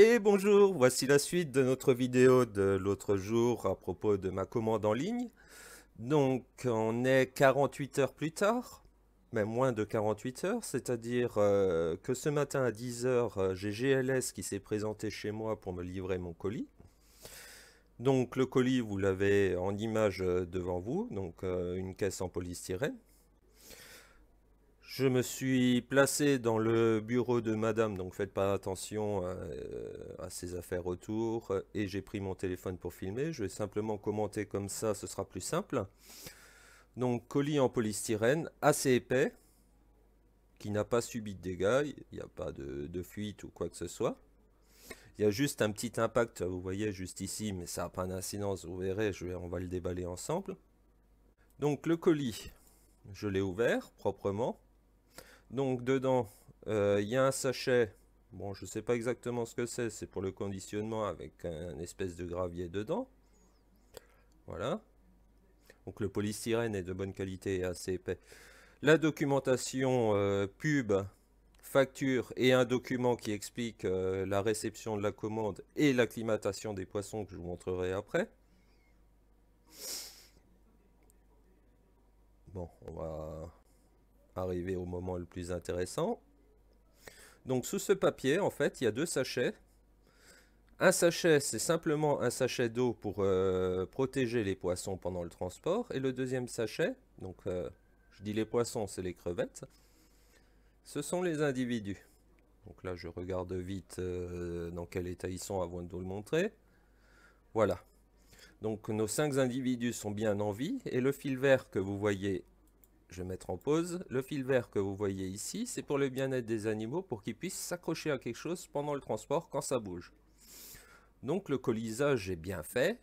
Et bonjour, voici la suite de notre vidéo de l'autre jour à propos de ma commande en ligne. Donc on est 48 heures plus tard, même moins de 48 heures, c'est-à-dire que ce matin à 10 heures, j'ai GLS qui s'est présenté chez moi pour me livrer mon colis. Donc le colis, vous l'avez en image devant vous, donc une caisse en polystyrène. Je me suis placé dans le bureau de madame, donc faites pas attention à ses affaires autour, et j'ai pris mon téléphone pour filmer. Je vais simplement commenter comme ça, ce sera plus simple. Donc colis en polystyrène, assez épais, qui n'a pas subi de dégâts, il n'y a pas de fuite ou quoi que ce soit. Il y a juste un petit impact, vous voyez, juste ici, mais ça n'a pas d'incidence, vous verrez, on va le déballer ensemble. Donc le colis, je l'ai ouvert proprement. Donc dedans, il y a un sachet. Bon, je ne sais pas exactement ce que c'est pour le conditionnement avec un espèce de gravier dedans. Voilà. Donc le polystyrène est de bonne qualité et assez épais. La documentation pub, facture et un document qui explique la réception de la commande et l'acclimatation des poissons que je vous montrerai après. Bon, on va arriver au moment le plus intéressant. Donc sous ce papier, en fait, il y a deux sachets. Un sachet, c'est simplement un sachet d'eau pour protéger les poissons pendant le transport. Et le deuxième sachet, donc je dis les poissons, c'est les crevettes, ce sont les individus. Donc là, je regarde vite dans quel état ils sont avant de vous le montrer. Voilà. Donc nos 5 individus sont bien en vie. Et le fil vert que vous voyez, je vais mettre en pause. Le fil vert que vous voyez ici, c'est pour le bien-être des animaux, pour qu'ils puissent s'accrocher à quelque chose pendant le transport quand ça bouge. Donc le colisage est bien fait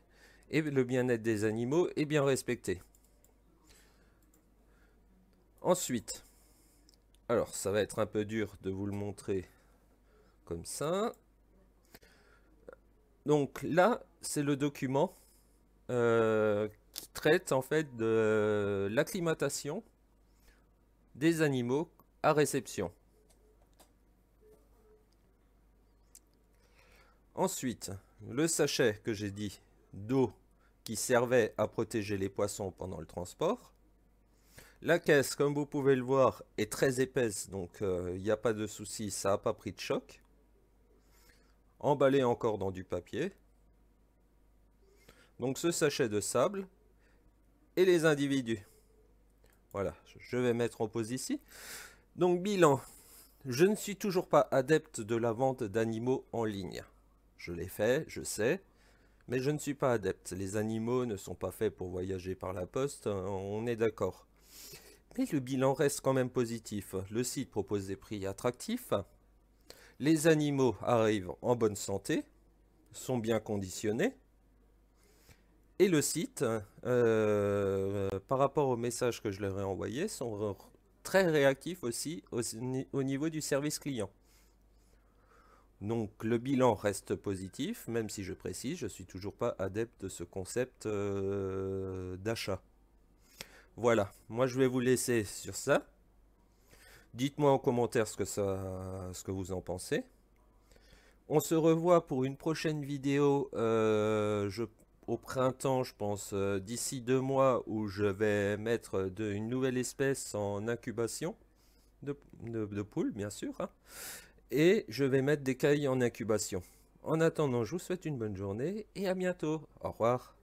et le bien-être des animaux est bien respecté. Ensuite, alors ça va être un peu dur de vous le montrer comme ça. Donc là, c'est le document qui traite en fait de l'acclimatation des animaux à réception. Ensuite, le sachet que j'ai dit d'eau qui servait à protéger les poissons pendant le transport. La caisse, comme vous pouvez le voir, est très épaisse, donc il n'y a pas de souci, ça n'a pas pris de choc. Emballé encore dans du papier. Donc ce sachet de sable et les individus. Voilà, je vais mettre en pause ici. Donc bilan, je ne suis toujours pas adepte de la vente d'animaux en ligne. Je l'ai fait, je sais, mais je ne suis pas adepte. Les animaux ne sont pas faits pour voyager par la poste, on est d'accord. Mais le bilan reste quand même positif. Le site propose des prix attractifs. Les animaux arrivent en bonne santé, sont bien conditionnés. Et le site, par rapport aux messages que je leur ai envoyés, sont très réactifs aussi au niveau du service client. Donc le bilan reste positif, même si je précise, je ne suis toujours pas adepte de ce concept d'achat. Voilà, moi je vais vous laisser sur ça. Dites-moi en commentaire ce que vous en pensez. On se revoit pour une prochaine vidéo au printemps, je pense, d'ici 2 mois, où je vais mettre une nouvelle espèce en incubation, de poules, bien sûr, hein, et je vais mettre des cailles en incubation. En attendant, je vous souhaite une bonne journée et à bientôt. Au revoir.